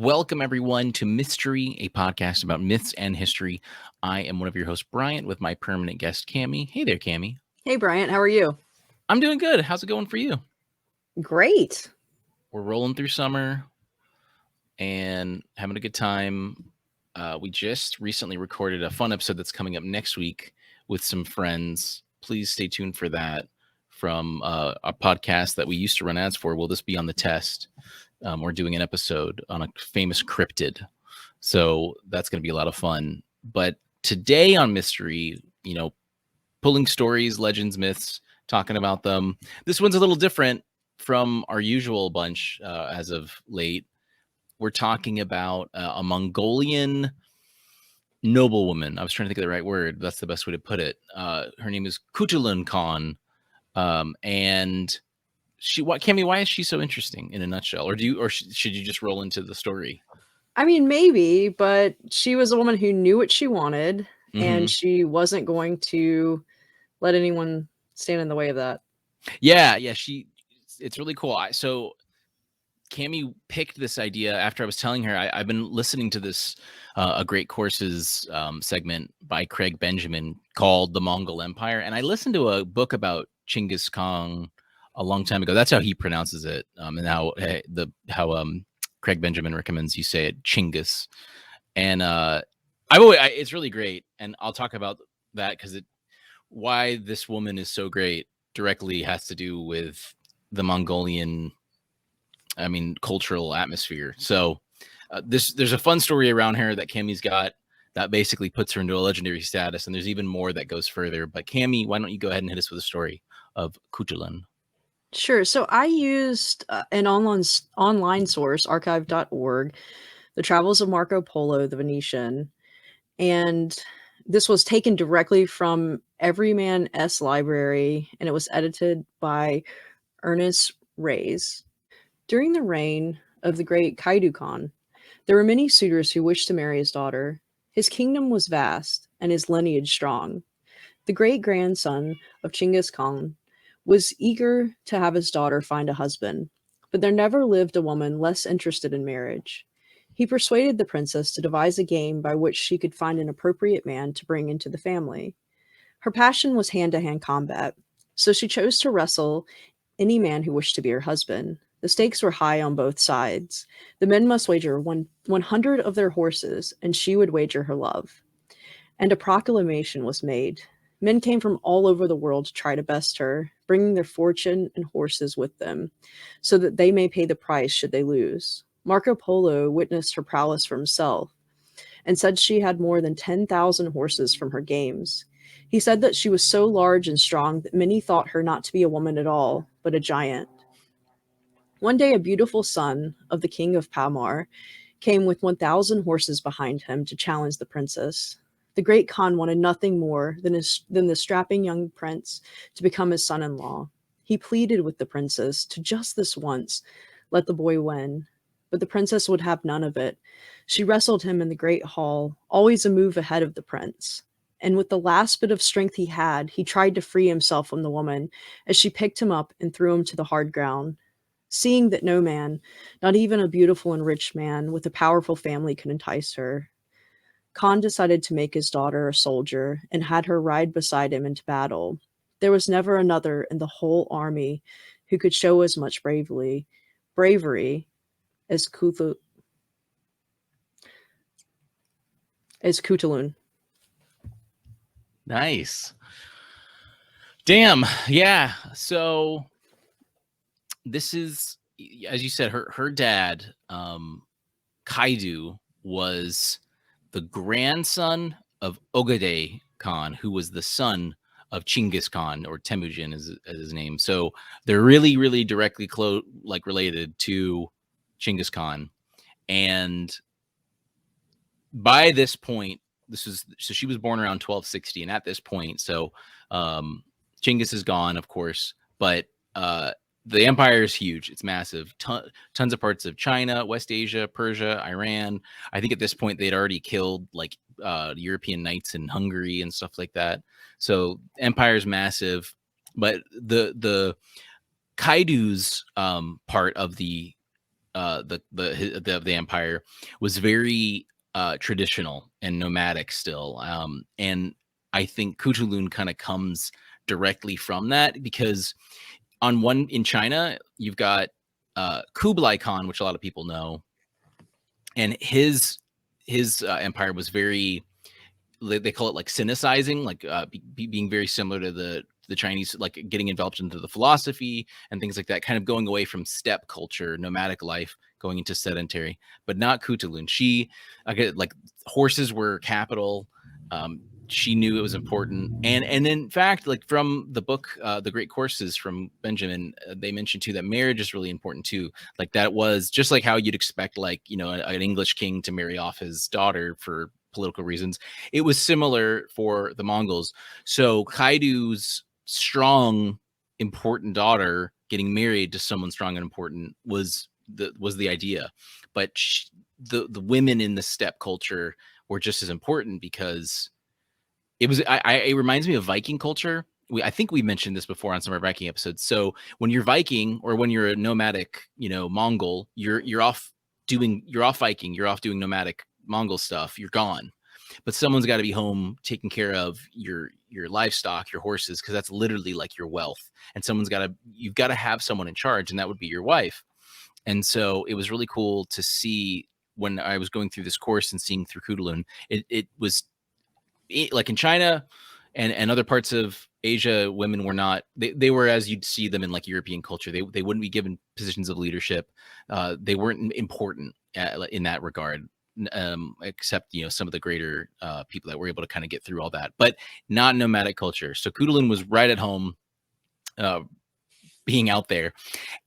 Welcome, everyone, to Mythstorie, a podcast about myths and history. I am one of your hosts, Bryant, with my permanent guest, Cammy. Hey there, Cammy. Hey, Bryant. How are you? I'm doing good. How's it going for you? Great. We're rolling through summer and having a good time. We just recently recorded a fun episode that's coming up next week with some friends. Please stay tuned for that from a podcast that we used to run ads for. Will this be on the test? We're doing an episode on a famous cryptid. So that's going to be a lot of fun. But today on Mythstorie, pulling stories, legends, myths, talking about them. This one's a little different from our usual bunch as of late. We're talking about a Mongolian noblewoman. I was trying to think of the right word. That's the best way to put it. Her name is Khutulun Khan. And Cammy, why is she so interesting in a nutshell? Or should you just roll into the story? I mean, maybe, but she was a woman who knew what she wanted, and she wasn't going to let anyone stand in the way of that. Yeah, it's really cool. So Cammy picked this idea after I was telling her I've been listening to this A Great Courses segment by Craig Benjamin called The Mongol Empire, and I listened to a book about Genghis Khan a long time ago. That's how he pronounces it, and how Craig Benjamin recommends you say it, Chinggis. And it's really great, and I'll talk about that because why this woman is so great directly has to do with the Mongolian, cultural atmosphere. So there's a fun story around her that Cammy's got that basically puts her into a legendary status, and there's even more that goes further. But Cammy, why don't you go ahead and hit us with a story of Khutulun? Sure. So I used an online source, archive.org, The Travels of Marco Polo, the Venetian, and this was taken directly from Everyman S Library, and it was edited by Ernest Reyes. During the reign of the great Khutulun Khan, there were many suitors who wished to marry his daughter. His kingdom was vast and his lineage strong. The great-grandson of Genghis Khan was eager to have his daughter find a husband, but there never lived a woman less interested in marriage. He persuaded the princess to devise a game by which she could find an appropriate man to bring into the family. Her passion was hand-to-hand combat, so she chose to wrestle any man who wished to be her husband. The stakes were high on both sides. The men must wager 100 of their horses, and she would wager her love. And a proclamation was made. Men came from all over the world to try to best her, bringing their fortune and horses with them, so that they may pay the price should they lose. Marco Polo witnessed her prowess for himself, and said she had more than 10,000 horses from her games. He said that she was so large and strong that many thought her not to be a woman at all, but a giant. One day a beautiful son of the king of Palmar came with 1,000 horses behind him to challenge the princess. The great Khan wanted nothing more than the strapping young prince to become his son-in-law. He pleaded with the princess to just this once let the boy win, but the princess would have none of it. She wrestled him in the great hall, always a move ahead of the prince. And with the last bit of strength he had, he tried to free himself from the woman as she picked him up and threw him to the hard ground. Seeing that no man, not even a beautiful and rich man with a powerful family, could entice her, Khan decided to make his daughter a soldier and had her ride beside him into battle. There was never another in the whole army who could show as much bravery as Khutulun. Nice. Damn. Yeah. So this is, as you said, her dad, Kaidu, was the grandson of Ogadei Khan, who was the son of Genghis Khan, or Temujin is his name. So they're really, really directly related to Genghis Khan. And by this point, she was born around 1260, and at this point, so Genghis is gone, of course, but the empire is huge. It's massive. Tons of parts of China, West Asia, Persia, Iran. I think at this point they'd already killed European knights in Hungary and stuff like that. So empire is massive, but the Kaidu's part of the the empire was very traditional and nomadic still, and I think Khutulun kind of comes directly from that, because in China you've got Kublai Khan, which a lot of people know, and his empire was very, they call it like Sinicizing, like being very similar to the Chinese, like getting enveloped into the philosophy and things like that, kind of going away from steppe culture, nomadic life, going into sedentary. But not Khutulun. She, like, horses were capital. She knew it was important, and in fact, like from the book, The Great Courses from Benjamin, they mentioned too that marriage is really important too. Like that was just like how you'd expect, like, an English king to marry off his daughter for political reasons. It was similar for the Mongols. So Kaidu's strong, important daughter getting married to someone strong and important was the idea. But the women in the steppe culture were just as important, because it reminds me of Viking culture. I think we mentioned this before on some of our Viking episodes. So when you're Viking, or when you're a nomadic, Mongol, you're off Viking, you're off doing nomadic Mongol stuff, you're gone. But someone's got to be home taking care of your livestock, your horses, because that's literally like your wealth. And you've got to have someone in charge, and that would be your wife. And so it was really cool to see, when I was going through this course and seeing through Khutulun, it was like in China and other parts of Asia, women were not, they were as you'd see them in like European culture. They wouldn't be given positions of leadership. They weren't important in that regard, except some of the greater people that were able to kind of get through all that, but not nomadic culture. So Khutulun was right at home, being out there.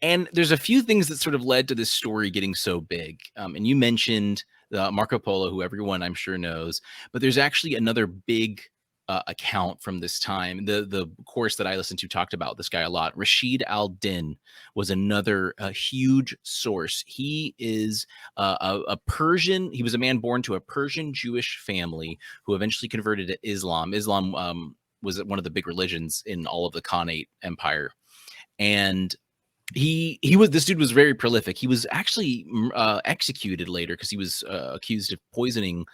And there's a few things that sort of led to this story getting so big. And you mentioned Marco Polo, who everyone I'm sure knows, but there's actually another big account from this time. The course that I listened to talked about this guy a lot. Rasheed Aldin was another huge source. He is a Persian. He was a man born to a Persian Jewish family who eventually converted to Islam. Islam was one of the big religions in all of the Khanate Empire. And this dude was very prolific. He was actually executed later because he was accused of poisoning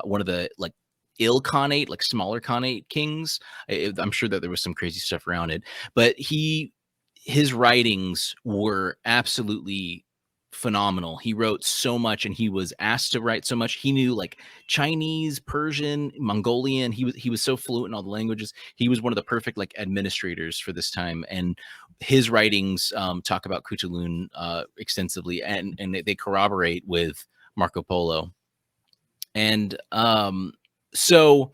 one of the like ill Khanate, like smaller Khanate kings. I'm sure that there was some crazy stuff around it, but his writings were absolutely phenomenal. He wrote so much, and he was asked to write so much. He knew like Chinese, Persian, Mongolian. He was so fluent in all the languages. He was one of the perfect like administrators for this time, and his writings talk about Khutulun extensively, and they corroborate with Marco Polo. And so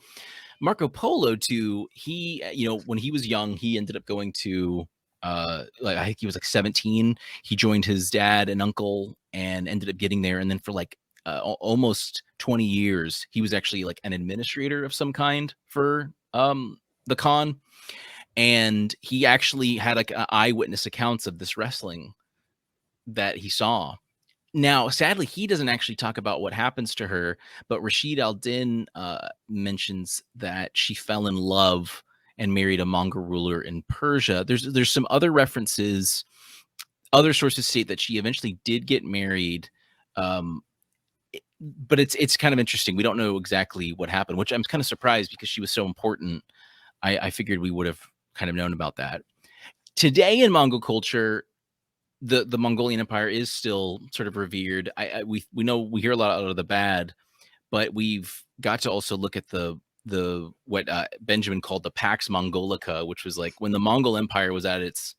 Marco Polo too, he, when he was young, he ended up going to like I think he was like 17. He joined his dad and uncle and ended up getting there. And then for like almost 20 years, he was actually like an administrator of some kind for the Khan. And he actually had like eyewitness accounts of this wrestling that he saw. Now, sadly, he doesn't actually talk about what happens to her, but Rasheed Aldin mentions that she fell in love and married a Mongol ruler in Persia. There's some other references. Other sources state that she eventually did get married, but it's kind of interesting. We don't know exactly what happened, which I'm kind of surprised, because she was so important. I figured we would have kind of known about that. Today in Mongol culture, the Mongolian Empire is still sort of revered. We know, we hear a lot out of the bad, but we've got to also look at the what Benjamin called the Pax Mongolica, which was like when the Mongol Empire was at its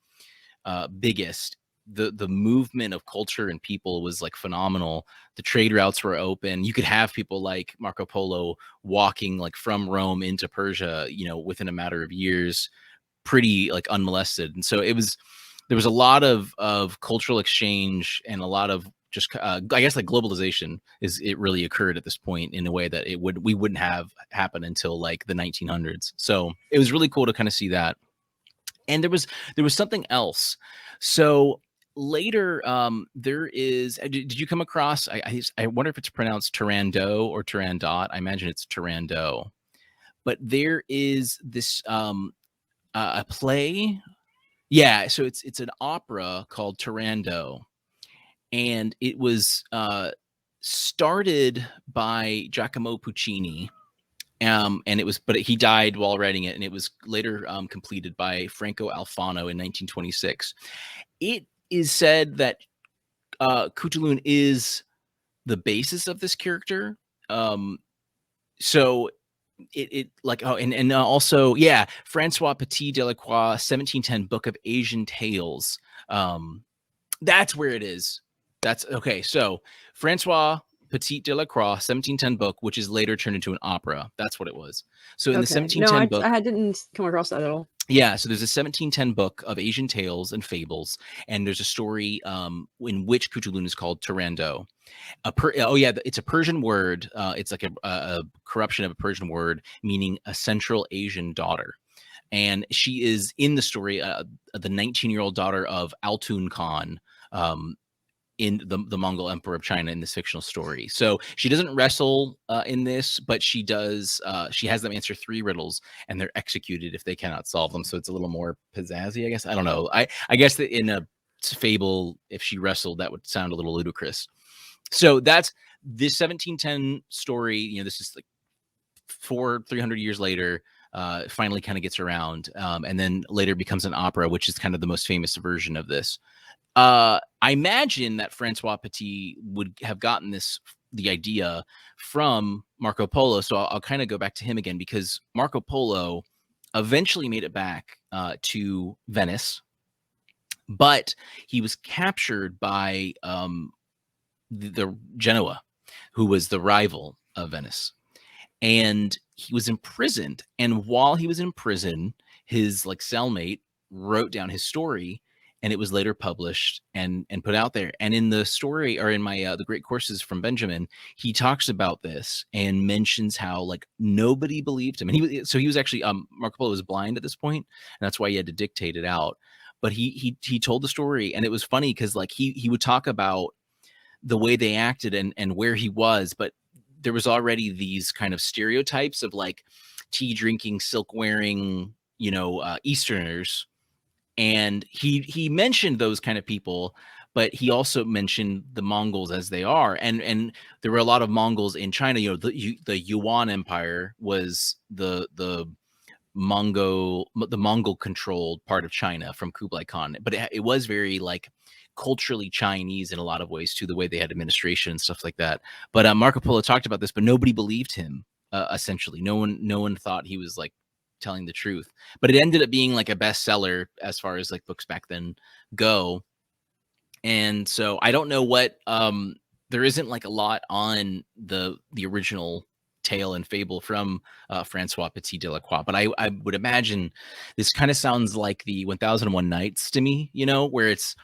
biggest. The movement of culture and people was like phenomenal. The trade routes were open. You could have people like Marco Polo walking like from Rome into Persia, within a matter of years, pretty like unmolested. And so there was a lot of cultural exchange, and a lot of just I guess like globalization it really occurred at this point in a way that we wouldn't have happened until like the 1900s. So it was really cool to kind of see that. And there was something else. So later, there is. Did you come across? I wonder if it's pronounced Turandot or Turandot. I imagine it's Turandot. But there is this a play. Yeah, so it's an opera called Turandot, and it was started by Giacomo Puccini. And it was, but he died while writing it, and it was later completed by Franco Alfano in 1926. It is said that Khutulun is the basis of this character. So it like, oh, and also, yeah, Francois Petit Delacroix, 1710 Book of Asian Tales. That's where it is. That's okay. So Francois Petit Delacroix, 1710 book, which is later turned into an opera. That's what it was. So in the Okay. No, 1710 book, I didn't come across that at all. yeah, so there's a 1710 book of Asian tales and fables, and there's a story in which Khutulun is called Turandot. It's a Persian word. It's like a corruption of a Persian word meaning a Central Asian daughter. And she is in the story the 19-year-old daughter of Altun Khan, in the Mongol Emperor of China in this fictional story. So she doesn't wrestle in this, but she does. She has them answer 3 riddles, and they're executed if they cannot solve them. So it's a little more pizzazzy, I guess. I don't know. I guess that in a fable, if she wrestled, that would sound a little ludicrous. So that's this 1710 story. You know, this is like 300 years later. Finally kind of gets around, and then later becomes an opera, which is kind of the most famous version of this. I imagine that Francois Petit would have gotten the idea from Marco Polo. So I'll kind of go back to him again, because Marco Polo eventually made it back to Venice, but he was captured by the Genoa, who was the rival of Venice, and he was imprisoned. And while he was in prison, his cellmate wrote down his story, and it was later published and put out there. And in the story, or in my the Great Courses from Benjamin, he talks about this and mentions how nobody believed him. And he was actually Marco Polo was blind at this point, and that's why he had to dictate it out. But he told the story, and it was funny because he would talk about the way they acted and where he was, but there was already these kind of stereotypes of tea drinking, silk wearing, Easterners. And he mentioned those kind of people, but he also mentioned the Mongols as they are. And there were a lot of Mongols in China. The Yuan Empire was the Mongol controlled part of China from Kublai Khan, but it was very culturally Chinese in a lot of ways too, the way they had administration and stuff like that. But Marco Polo talked about this, but nobody believed him. Essentially, no one thought he was telling the truth. But it ended up being a bestseller as far as books back then go. And so I don't know what there isn't a lot on the original tale and fable from Francois Petit Delacroix, but I would imagine this kind of sounds like the 1001 Nights to me, where it's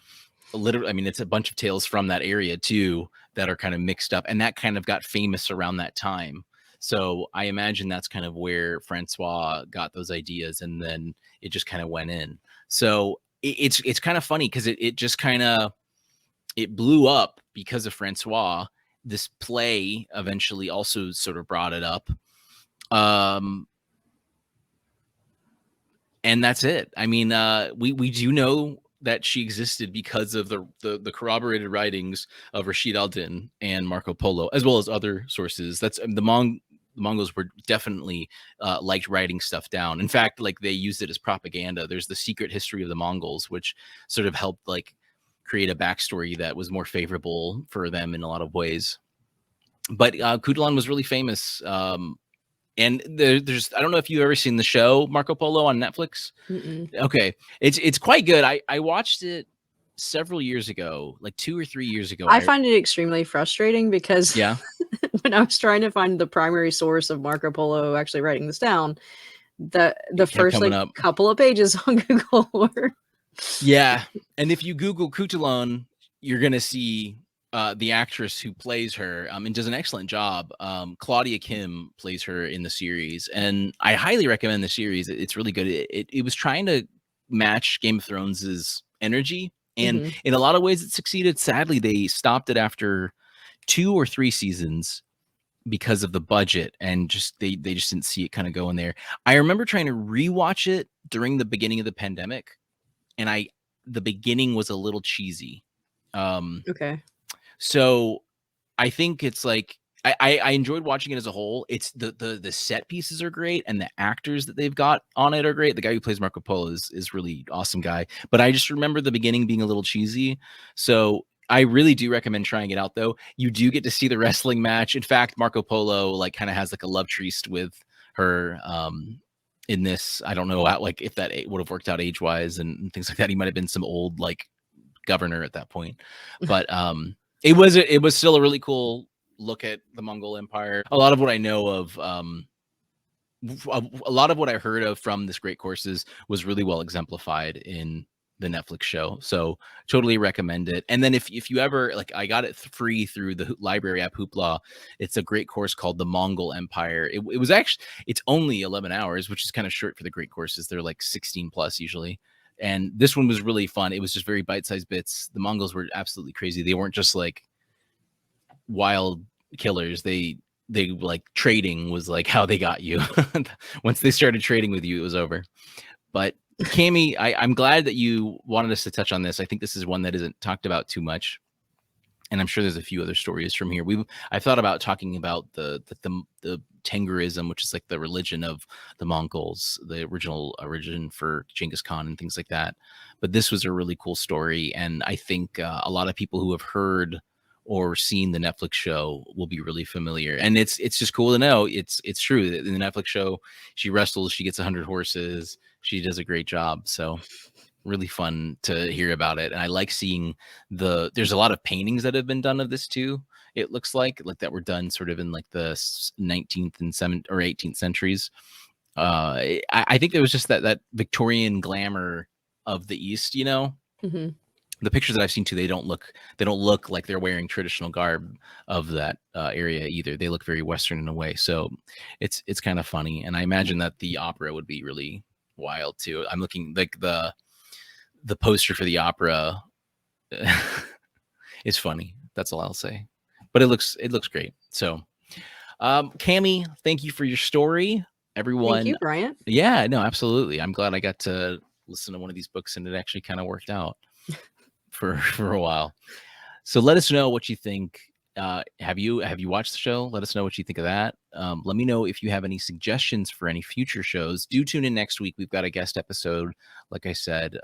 literally, I mean, it's a bunch of tales from that area too that are kind of mixed up, and that kind of got famous around that time. So I imagine that's kind of where Francois got those ideas, and then it just kind of went in. So it's kind of funny because it just kind of it blew up because of Francois. This play eventually also sort of brought it up. And that's it. I mean, we do know that she existed because of the corroborated writings of Rasheed Aldin and Marco Polo, as well as other sources. That's the Mongols were definitely liked writing stuff down. In fact, they used it as propaganda. There's the Secret History of the Mongols, which sort of helped create a backstory that was more favorable for them in a lot of ways. But Khutulun was really famous. And there's I don't know if you've ever seen the show Marco Polo on Netflix. Mm-mm. Okay, it's quite good. I watched it several years ago, 2 or 3 years ago. I find it extremely frustrating because Yeah, when I was trying to find the primary source of Marco Polo actually writing this down, the kept first coming up. couple of pages on Google were Yeah, and if you Google Khutulun, you're gonna see the actress who plays her and does an excellent job. Claudia Kim plays her in the series, and I highly recommend the series. It's really good. It was trying to match Game of Thrones's energy, and mm-hmm. in a lot of ways it succeeded. Sadly, they stopped it after 2 or 3 seasons because of the budget, and just they just didn't see it kind of going there. I remember trying to rewatch it during the beginning of the pandemic, and the beginning was a little cheesy. Okay. So I think it's like I enjoyed watching it as a whole. It's the set pieces are great, and the actors that they've got on it are great. The guy who plays Marco Polo is really awesome guy. But I just remember the beginning being a little cheesy. So I really do recommend trying it out, though. You do get to see the wrestling match. In fact, Marco Polo like kind of has like a love tryst with her in this. I don't know like if that would have worked out age wise and things like that. He might have been some old like governor at that point, but it was still a really cool look at the Mongol Empire. A lot of what I know of, a lot of what I heard of from this Great Courses was really well exemplified in the Netflix show. So totally recommend it. And then if you ever like, I got it free through the library app Hoopla. It's a great course called the Mongol Empire. It was actually, it's only 11 hours, which is kind of short for the Great Courses. They're like 16 plus usually. And this one was really fun. It was just very bite-sized bits. The Mongols were absolutely crazy. They weren't just like wild killers. They like trading was like how they got you. Once they started trading with you, it was over. But Cammy, I'm glad that you wanted us to touch on this. I think this is one that isn't talked about too much. And I'm sure there's a few other stories from here. I thought about talking about the Tengrism, which is like the religion of the Mongols, the original origin for Genghis Khan and things like that. But this was a really cool story, and I think a lot of people who have heard or seen the Netflix show will be really familiar. And it's just cool to know it's true. In the Netflix show, she wrestles, she gets 100 horses, she does a great job. So really fun to hear about it. And I like seeing there's a lot of paintings that have been done of this too. It looks like that were done sort of in like the 19th and 17th or 18th centuries. I think there was just that Victorian glamour of the East, you know. Mm-hmm. The pictures that I've seen too, they don't look like they're wearing traditional garb of that area either. They look very Western in a way. So it's kind of funny. And I imagine that the opera would be really wild too. I'm looking like the poster for the opera is funny. That's all I'll say. But it looks great. So, Cammy, thank you for your story. Everyone, thank you, Bryant. Yeah, no, absolutely. I'm glad I got to listen to one of these books, and it actually kind of worked out for a while. So let us know what you think. Have you watched the show? Let us know what you think of that. Let me know if you have any suggestions for any future shows. Do tune in next week. We've got a guest episode, like I said,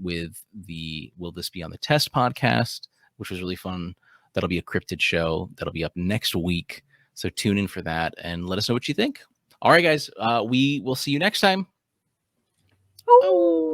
with the Will This Be on the Test podcast, which was really fun. That'll be a cryptid show. That'll be up next week. So tune in for that and let us know what you think. All right, guys. We will see you next time. Oh.